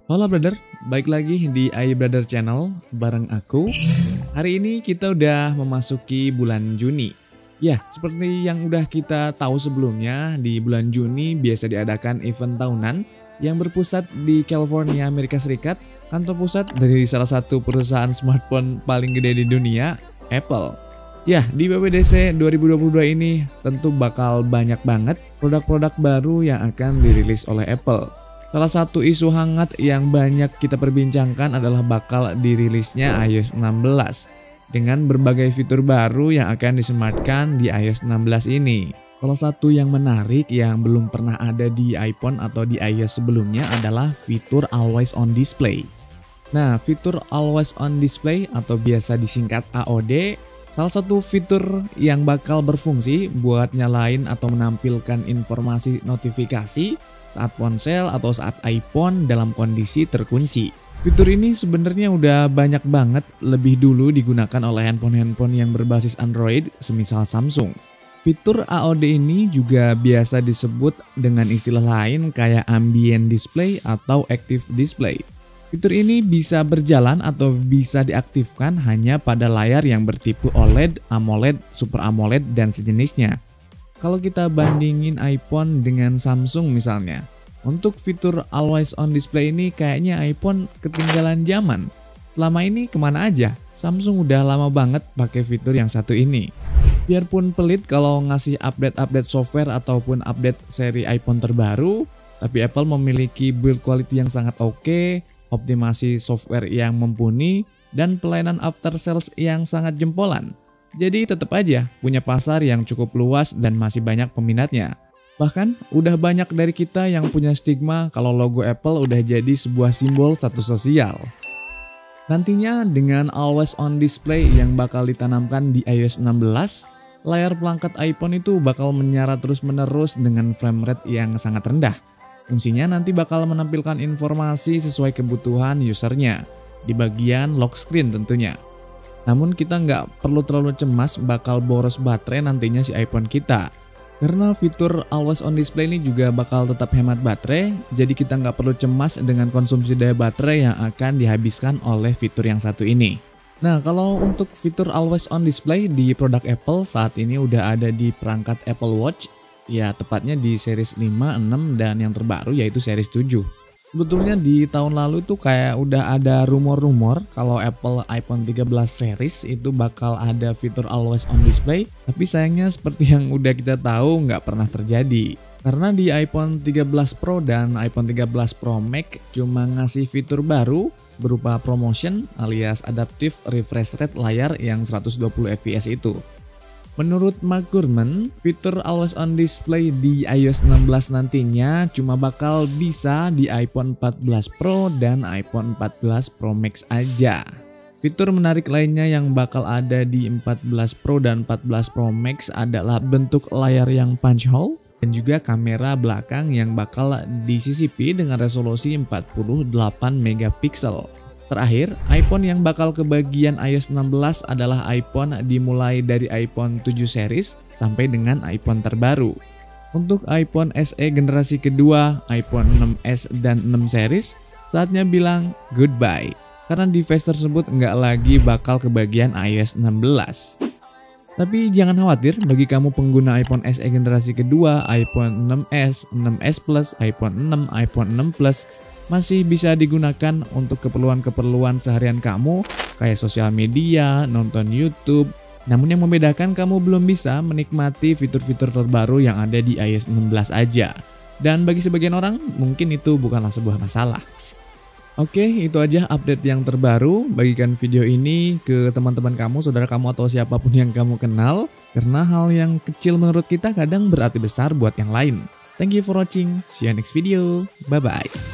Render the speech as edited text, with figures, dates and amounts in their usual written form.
Halo brother, baik lagi di iBrother Channel bareng aku. Hari ini kita udah memasuki bulan Juni. Ya, seperti yang udah kita tahu sebelumnya, di bulan Juni biasa diadakan event tahunan yang berpusat di California, Amerika Serikat, kantor pusat dari salah satu perusahaan smartphone paling gede di dunia, Apple. Ya, di WWDC 2022 ini tentu bakal banyak banget produk-produk baru yang akan dirilis oleh Apple. Salah satu isu hangat yang banyak kita perbincangkan adalah bakal dirilisnya iOS 16 dengan berbagai fitur baru yang akan disematkan di iOS 16 ini. Salah satu yang menarik yang belum pernah ada di iPhone atau di iOS sebelumnya adalah fitur Always On Display. Nah, fitur Always On Display atau biasa disingkat AOD, salah satu fitur yang bakal berfungsi buat nyalain atau menampilkan informasi notifikasi saat ponsel atau saat iPhone dalam kondisi terkunci. Fitur ini sebenarnya udah banyak banget lebih dulu digunakan oleh handphone-handphone yang berbasis Android semisal Samsung. Fitur AOD ini juga biasa disebut dengan istilah lain kayak ambient display atau active display. Fitur ini bisa berjalan atau bisa diaktifkan hanya pada layar yang bertipe OLED, AMOLED, Super AMOLED, dan sejenisnya. Kalau kita bandingin iPhone dengan Samsung misalnya, untuk fitur Always On Display ini kayaknya iPhone ketinggalan zaman. Selama ini kemana aja? Samsung udah lama banget pakai fitur yang satu ini. Biarpun pelit kalau ngasih update-update software ataupun update seri iPhone terbaru, tapi Apple memiliki build quality yang sangat oke, optimasi software yang mumpuni, dan pelayanan after sales yang sangat jempolan. Jadi tetap aja punya pasar yang cukup luas dan masih banyak peminatnya. Bahkan udah banyak dari kita yang punya stigma kalau logo Apple udah jadi sebuah simbol status sosial. Nantinya dengan Always On Display yang bakal ditanamkan di iOS 16, layar pelangkat iPhone itu bakal menyala terus-menerus dengan frame rate yang sangat rendah. Fungsinya nanti bakal menampilkan informasi sesuai kebutuhan usernya di bagian lock screen tentunya. Namun kita nggak perlu terlalu cemas bakal boros baterai nantinya si iPhone kita. Karena fitur Always On Display ini juga bakal tetap hemat baterai, jadi kita nggak perlu cemas dengan konsumsi daya baterai yang akan dihabiskan oleh fitur yang satu ini. Nah, kalau untuk fitur Always On Display di produk Apple saat ini udah ada di perangkat Apple Watch, ya tepatnya di series 5, 6, dan yang terbaru yaitu series 7. Sebetulnya di tahun lalu tuh kayak udah ada rumor-rumor kalau Apple iPhone 13 series itu bakal ada fitur Always On Display, tapi sayangnya seperti yang udah kita tahu nggak pernah terjadi. Karena di iPhone 13 Pro dan iPhone 13 Pro Max cuma ngasih fitur baru berupa ProMotion alias Adaptive Refresh Rate layar yang 120 fps itu. Menurut Mark Gurman, fitur Always On Display di iOS 16 nantinya cuma bakal bisa di iPhone 14 Pro dan iPhone 14 Pro Max aja. Fitur menarik lainnya yang bakal ada di 14 Pro dan 14 Pro Max adalah bentuk layar yang punch hole dan juga kamera belakang yang bakal disisipi dengan resolusi 48 megapiksel. Terakhir, iPhone yang bakal kebagian iOS 16 adalah iPhone dimulai dari iPhone 7 series sampai dengan iPhone terbaru. Untuk iPhone SE generasi kedua, iPhone 6s dan 6 series, saatnya bilang goodbye. Karena device tersebut nggak lagi bakal kebagian iOS 16. Tapi jangan khawatir bagi kamu pengguna iPhone SE generasi kedua, iPhone 6s, 6s Plus, iPhone 6, iPhone 6 Plus, masih bisa digunakan untuk keperluan-keperluan seharian kamu kayak sosial media, nonton YouTube. Namun yang membedakan kamu belum bisa menikmati fitur-fitur terbaru yang ada di iOS 16 aja. Dan bagi sebagian orang mungkin itu bukanlah sebuah masalah. Oke, itu aja update yang terbaru. Bagikan video ini ke teman-teman kamu, saudara kamu atau siapapun yang kamu kenal. Karena hal yang kecil menurut kita kadang berarti besar buat yang lain. Thank you for watching. See you next video. Bye-bye.